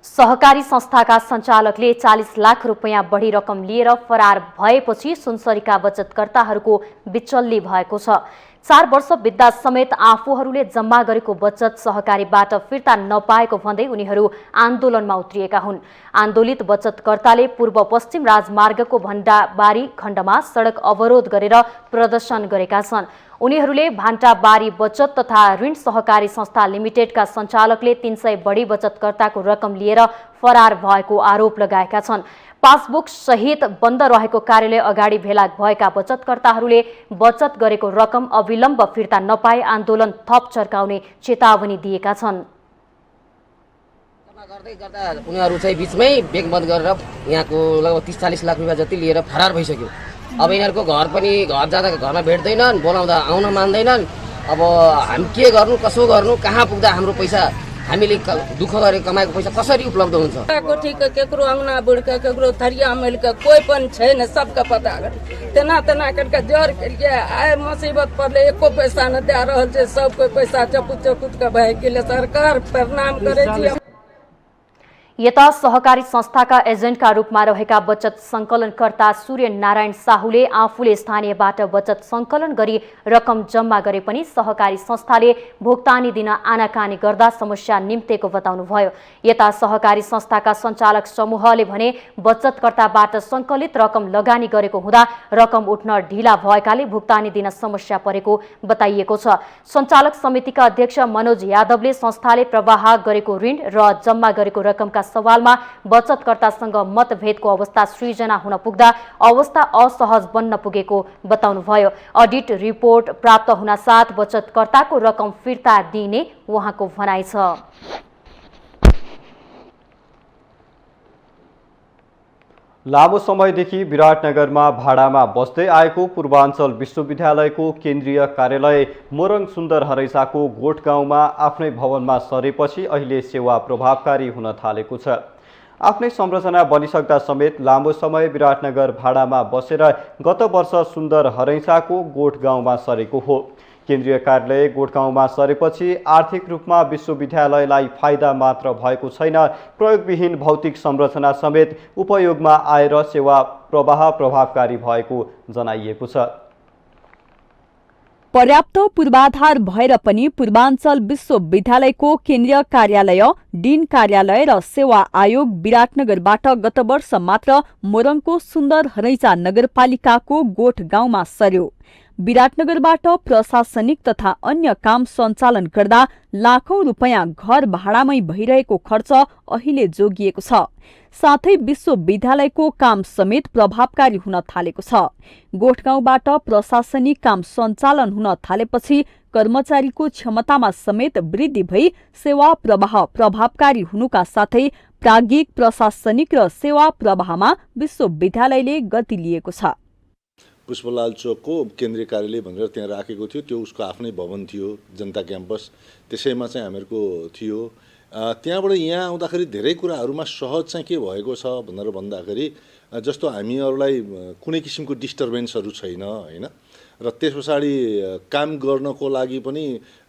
सहकारी संस्थाका सञ्चालकले 40 लाख रुपैयाँ बढी रकम लिएर फरार भएपछि सुनसरीका बचतकर्ताहरूको बिचल्ली भएको छ। 4 वर्ष बित्दा समेत आफूहरूले जम्मा गरेको बचत सहकारीबाट फिर्ता नपाएको भन्दै उनीहरू आन्दोलनमा उत्रिएका हुन्। आन्दोलित बचतकर्ताले पूर्व पश्चिम राजमार्गको भण्डाबारी खण्डमा सडक अवरोध गरेर प्रदर्शन गरेका छन्। उनीहरूले भान्टाबारी बचत तथा ऋण सहकारी संस्था लिमिटेडका सञ्चालकले 300 बढी बचतकर्ताको रकम लिएर फरार भएको आरोप लगाएका छन्। पासबुक सहित बन्द रहेको कार्यालय अगाडि भेला भएका बचतकर्ताहरूले बचत गरेको रकम अविलम्ब फिर्ता नपाए आन्दोलन थप चर्काउने चेतावनी दिएका छन्। उनीहरू चाहिँ बीचमै ब्याङ्क बन्द गरेर यहाँको लगभग 30-40 लाख रुपियाँ जति लिएर फरार भइसक्यो। अब यिनीहरूको घर जाँदा घरमा भेट्दैनन्, बोलाउँदा आउन मान्दैनन्। अब हामी के गर्नु, कसो गर्नु, कहाँ पुग्दा हाम्रो पैसा हामीले दुःख गरेर कमाएको पैसा कसरी उपलब्ध हुन्छ? कोठीको केकरो अंगना बुढ़का केकरो थरिया मिलके कोई पण छैन, सबका पता गरे तना करके जर के आए मुसीबत पड़ले एको पैसा न दे रहल छै, सब कोई पैसा चपुत के भए गेले। सरकार प्रणाम करे छी। यता सहकारी संस्थाका एजेन्टका रूपमा रहेका बचत संकलनकर्ता सूर्य नारायण साहुले आफूले स्थानीयबाट बचत संकलन गरी रकम जम्मा गरे पनि सहकारी संस्थाले भुक्तानी दिन आनाकानी गर्दा समस्या निम्तेको बताउनुभयो। यता सहकारी संस्थाका सञ्चालक समूहले भने बचतकर्ताबाट संकलित रकम लगानी गरेको हुँदा रकम उठ्न ढिला भएकाले भुक्तानी दिन समस्या परेको बताइएको छ। सञ्चालक समितिका अध्यक्ष मनोज यादवले संस्थाले प्रवाह गरेको ऋण र जम्मा गरेको रकमका सवालमा बचतकर्तासँग मतभेदको अवस्था सृजना हुन पुग्दा अवस्था असहज बन्न पुगेको बताउनुभयो। अडिट रिपोर्ट प्राप्त हुन साथ बचतकर्ताको रकम फिर्ता दिइने उहाँको भनाइ छ। लामो समयदेखि विराटनगरमा भाडामा बस्दै आएको पूर्वाञ्चल विश्वविद्यालयको केन्द्रीय कार्यालय मोरङ सुन्दर हरैसाको गोठ गाउँमा आफ्नै भवनमा सरेपछि अहिले सेवा प्रभावकारी हुन थालेको छ। आफ्नै संरचना बनिसक्दा समेत लामो समय विराटनगर भाडामा बसेर गत वर्ष सुन्दर हरैसाको गोठ गाउँमा सरेको हो। केन्द्रीय कार्यालय गोठगाउँमा सरेपछि आर्थिक रूपमा विश्वविद्यालयलाई फाइदा मात्र भएको छैन, प्रयोगविहीन भौतिक संरचना समेत उपयोगमा आएर सेवा प्रवाह प्रभावकारी भएको जनाइएको छ। पर्याप्त पूर्वाधार भएर पनि पूर्वाञ्चल विश्वविद्यालयको केन्द्रीय कार्यालय, डिन कार्यालय र सेवा आयोग विराटनगरबाट गत वर्ष मात्र मोरङको सुन्दर हरैसा नगरपालिकाको गोठ गाउँमा सर्यो। विराटनगरबाट प्रशासनिक तथा अन्य काम सञ्चालन गर्दा लाखौं रुपैयाँ घर भाडामै भइरहेको खर्च अहिले जोगिएको छ। साथै विश्वविद्यालयको काम समेत प्रभावकारी हुन थालेको छ। गोठगाउँबाट प्रशासनिक काम सञ्चालन हुन थालेपछि कर्मचारीको क्षमतामा समेत वृद्धि भई सेवा प्रवाह प्रभावकारी हुनुका साथै प्राज्ञिक प्रशासनिक र सेवा प्रवाहमा विश्वविद्यालयले गति लिएको छ। पुष्पलाल चोकको केन्द्रीय कार्यालय भनेर त्यहाँ राखेको थियो, त्यो उसको आफ्नै भवन थियो, जनता क्याम्पस, त्यसैमा चाहिँ हामीहरूको थियो। त्यहाँबाट यहाँ आउँदाखेरि धेरै कुराहरूमा सहज चाहिँ के भएको छ भनेर भन्दाखेरि जस्तो हामीहरूलाई कुनै किसिमको डिस्टर्बेन्सहरू छैन हैन, र त्यस पछाडि काम गर्नको लागि पनि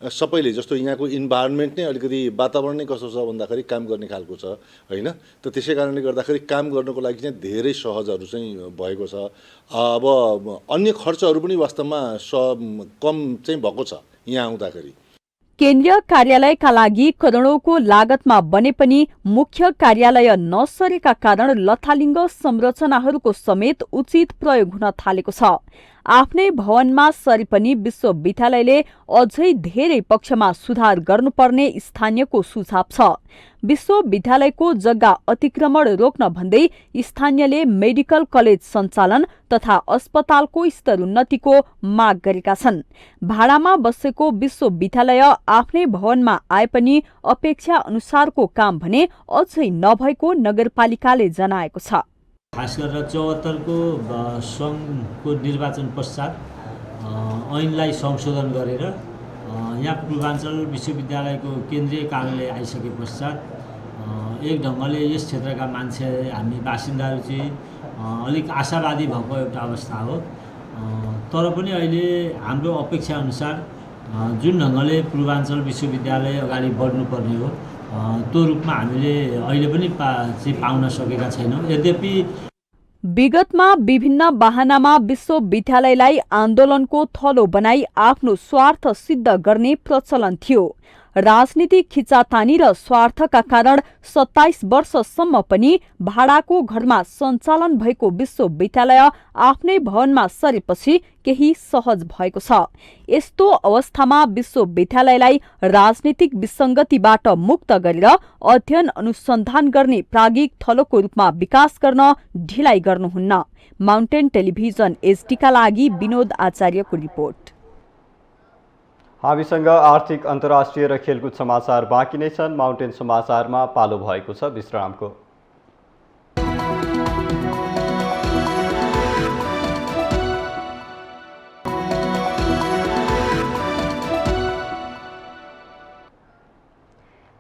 सबैले जस्तो यहाँको इन्भाइरोमेन्ट नै अलिकति वातावरण नै कस्तो छ भन्दाखेरि काम गर्ने खालको छ हैन, त त्यसै कारणले गर्दाखेरि काम गर्नको लागि चाहिँ धेरै सहजहरू चाहिँ भएको छ। अब अन्य खर्चहरू पनि वास्तवमा कम चाहिँ भएको छ यहाँ आउँदाखेरि। केन्द्रीय कार्यालयका लागि करोडौंको लागतमा बने पनि मुख्य कार्यालय नसरेका कारण लथालिङ्ग संरचनाहरूको समेत उचित प्रयोग हुन थालेको छ। आफ्नै भवनमा सरे पनि विश्वविद्यालयले अझै धेरै पक्षमा सुधार गर्नुपर्ने स्थानीयको सुझाव छ। विश्वविद्यालयको जग्गा अतिक्रमण रोक्न भन्दै स्थानीयले मेडिकल कलेज सञ्चालन तथा अस्पतालको स्तरोन्नतिको माग गरेका छन्। भाडामा बसेको विश्वविद्यालय आफ्नै भवनमा आए पनि अपेक्षा अनुसारको काम भने अझै नभएको नगरपालिकाले जनाएको छ। खास गरेर 74 को सङ्घको निर्वाचन पश्चात ऐनलाई संशोधन गरेर यहाँ पूर्वाञ्चल विश्वविद्यालयको केन्द्रीय कार्यालय आइसके पश्चात एक ढङ्गले यस क्षेत्रका मान्छे हामी बासिन्दाहरू चाहिँ अलिक आशावादी भएको एउटा अवस्था हो। तर पनि अहिले हाम्रो अपेक्षा अनुसार जुन ढङ्गले पूर्वाञ्चल विश्वविद्यालय अगाडि बढ्नुपर्ने हो त्यो रूपमा हामीले अहिले पनि पाउन सकेका छैनौँ। यद्यपि विगतमा विभिन्न बहानामा विश्वविद्यालयलाई आन्दोलनको थलो बनाई आफ्नो स्वार्थ सिद्ध गर्ने प्रचलन थियो। राजनीतिक खिचातानी र स्वार्थका कारण 27 वर्षसम्म पनि भाडाको घरमा सञ्चालन भएको विश्वविद्यालय आफ्नै भवनमा सरेपछि केही सहज भएको छ। यस्तो अवस्थामा विश्वविद्यालयलाई राजनीतिक विसङ्गतिबाट मुक्त गरेर अध्ययन अनुसन्धान गर्ने प्राज्ञिक थलोको रूपमा विकास गर्न ढिलाइ गर्नुहुन्न। माउन्टेन टेलिभिजन एचडीका लागि विनोद आचार्यको रिपोर्ट। हामीसँग आर्थिक अन्तर्राष्ट्रिय र खेलकुद समाचार बाँकी नै छन्। माउन्टेन समाचारमा पालो भएको छ विश्रामको।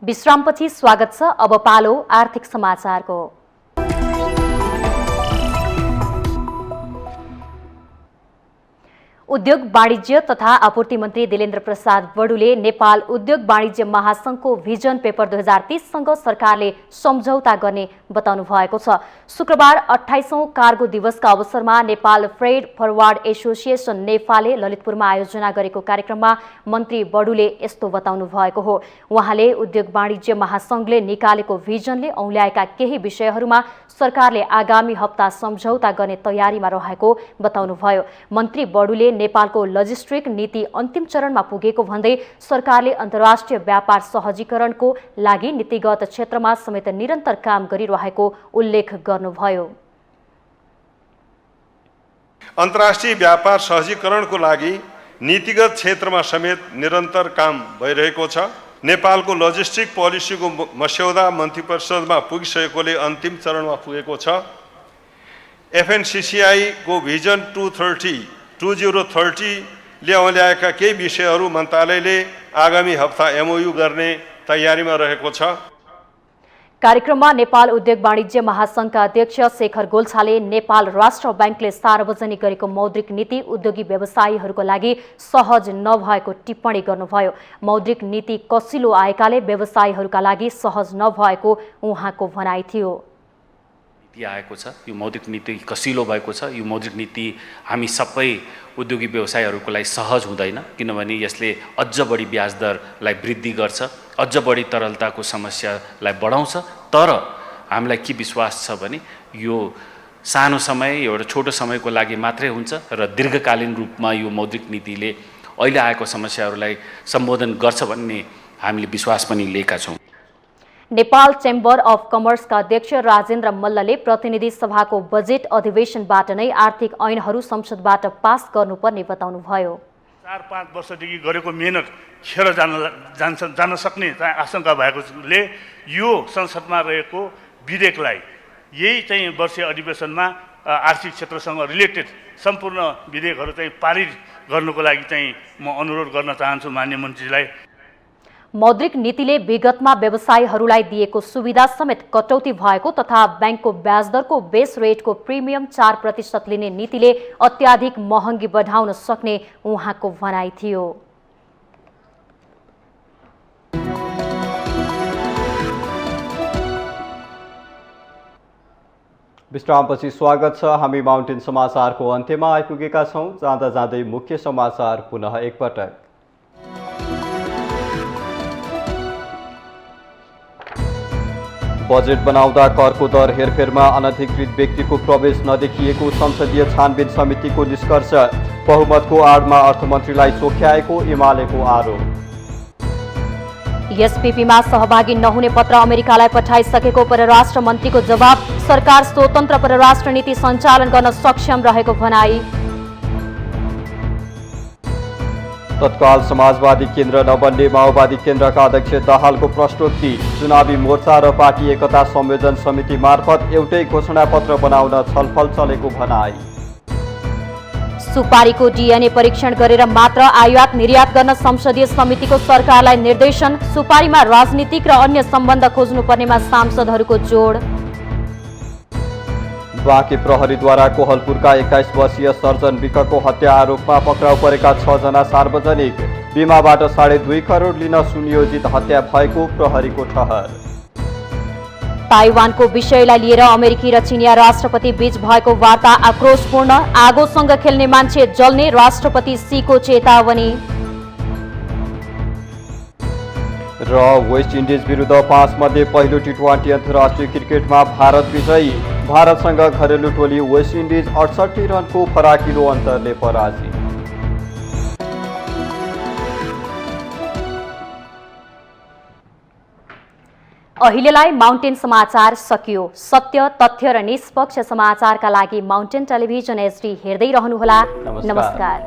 विश्रामपछि स्वागत छ। अब पालो आर्थिक समाचारको। उद्योग वाणिज्य तथा आपूर्ति मन्त्री दिलेन्द्र प्रसाद बडुले नेपाल उद्योग वाणिज्य महासंघको भिजन पेपर 2030 सँग सरकारले सम्झौता गर्ने बताउनु भएको छ। शुक्रबार 28औं कार्गो दिवसका अवसरमा नेपाल फ्रेड फरवार्ड एसोसिएसन नेफाले ललितपुरमा आयोजना गरेको कार्यक्रममा मन्त्री बडुले यस्तो बताउनु भएको हो। उहाँले उद्योग वाणिज्य महासंघले निकालेको भिजनले औल्याएका केही विषयहरूमा सरकारले आगामी हप्ता सम्झौता गर्ने तयारीमा रहेको बताउनुभयो। मन्त्री बडुले नेपालको लजिस्टिक नीति अन्तिम चरणमा पुगेको भन्दै सरकारले अन्तर्राष्ट्रिय व्यापार सहजीकरणको लागि नीतिगत क्षेत्रमा समेत निरन्तर काम गरिरहेको उल्लेख गर्नुभयो। अन्तर्राष्ट्रिय व्यापार सहजीकरणको लागि नीतिगत क्षेत्रमा समेत निरन्तर काम भइरहेको छ। नेपालको लजिस्टिक पोलिसीको मस्यौदा मन्त्रीपरिषदमा पुगिसकेकोले अन्तिम चरणमा पुगेको छ। एफएनसीसीआई को भिजन 2030 ल्याएका केही विषयहरू मन्त्रालयले आगामी हप्ता एमओयू गर्ने तयारीमा रहेको छ। कार्यक्रममा नेपाल उद्योग वाणिज्य महासंघका अध्यक्ष शेखर गोल्छाले नेपाल राष्ट्र बैंकले सार्वजनिक गरेको मौद्रिक नीति उद्योगी व्यवसायीहरूको लागि सहज नभएको टिप्पणी गर्नुभयो। मौद्रिक नीति कसिलो आएकाले व्यवसायीहरूका लागि सहज नभएको उहाँको भनाइ थियो। आएको छ, यो मौद्रिक नीति कसिलो भएको छ। यो मौद्रिक नीति हामी सबै उद्योगी व्यवसायीहरूको लागि सहज हुँदैन, किनभने यसले अझ बढी ब्याज दरलाई वृद्धि गर्छ, अझ बढी तरलताको समस्यालाई बढाउँछ। तर हामीलाई के विश्वास छ भने यो सानो समय, एउटा छोटो समयको लागि मात्रै हुन्छ र दीर्घकालीन रूपमा यो मौद्रिक नीतिले अहिले आएको समस्याहरूलाई सम्बोधन गर्छ भन्ने हामीले विश्वास पनि लिएका छौँ। नेपाल चेम्बर अफ कमर्सका अध्यक्ष राजेन्द्र मल्लले प्रतिनिधि सभाको बजेट अधिवेशनबाट नै आर्थिक ऐनहरू संसदबाट पास गर्नुपर्ने बताउनुभयो। 4-5 वर्षदेखि गरेको मेहनत खेर जान सक्ने आशंका भएकोले यो संसदमा रहेको विधेयकलाई यही चाहिँ वर्षीय अधिवेशनमा आर्थिक क्षेत्रसँग रिलेटेड सम्पूर्ण विधेयकहरू चाहिँ पारित गर्नुको लागि चाहिँ म अनुरोध गर्न चाहन्छु माननीय मन्त्रीलाई। मौद्रिक नीतिले विगतमा व्यवसायीहरूलाई दिएको सुविधा समेत कटौती भएको तथा बैंकको ब्याज दरको बेस रेटको प्रिमियम 4% लिने नीतिले अत्याधिक महँगी बढाउन सक्ने उहाँको भनाइ थियो। विश्रामपछि स्वागत छ। हामी माउन्टेन समाचारको अन्त्यमा आइपुगेका छौं। जाँदा जाँदै मुख्य समाचार पुनः एकपटक। बजेट बनाउँदा करको दर हेरफेरमा अनधिकृत व्यक्तिको प्रवेश नदेखिएको संसदीय छानबिन समितिको निष्कर्ष। बहुमतको आडमा अर्थमन्त्रीलाई चोख्याएको एमालेको आरोप। एसपीपीमा सहभागी नहुने पत्र अमेरिकालाई पठाइसकेको परराष्ट्र मन्त्रीको जवाब। सरकार स्वतन्त्र परराष्ट्र नीति सञ्चालन गर्न सक्षम रहेको भनाई। तत्काल समाजवादी केन्द्र नबन्ने माओवादी केन्द्रका अध्यक्ष दाहालको प्रश्नोक्ति। चुनावी मोर्चा र पार्टी एकता संयोजन समिति मार्फत एउटै घोषणापत्र बनाउन छलफल चलेको भनाई। सुपारीको डीएनए परीक्षण गरेर मात्र आयात निर्यात गर्न संसदीय समितिको सरकारलाई निर्देशन। सुपारीमा राजनीतिक र अन्य सम्बन्ध खोज्नुपर्नेमा सांसदहरूको जोड। बाँके प्रहरीद्वारा कोहलपुरका 21 वर्षीय सर्जन विकको हत्या आरोपमा पक्राउ परेका 6 जना सार्वजनिक। बीमाबाट 2.5 करोड लिन सुनियोजित हत्या भएको प्रहरीको ठहर। ताइवानको विषयलाई लिएर अमेरिकी र चिनिया राष्ट्रपति बीच भएको वार्ता आक्रोशपूर्ण। आगोसँग खेल्ने मान्छे जल्ने राष्ट्रपति सीको चेतावनी। र वेस्ट इन्डिज विरुद्ध 5 मध्ये पहिलो टी20 अन्तर्राष्ट्रिय क्रिकेटमा भारत विजयी। भारतसँग घरेलु टोली वेस्ट इन्डिज 68 रनको फराकिलो अन्तरले पराजित। अहिलेलाई माउन्टेन समाचार सकियो। सत्य, तथ्य र निष्पक्ष समाचारका लागि माउन्टेन टेलिभिजन HD हेर्दै रहनुहोला। नमस्कार।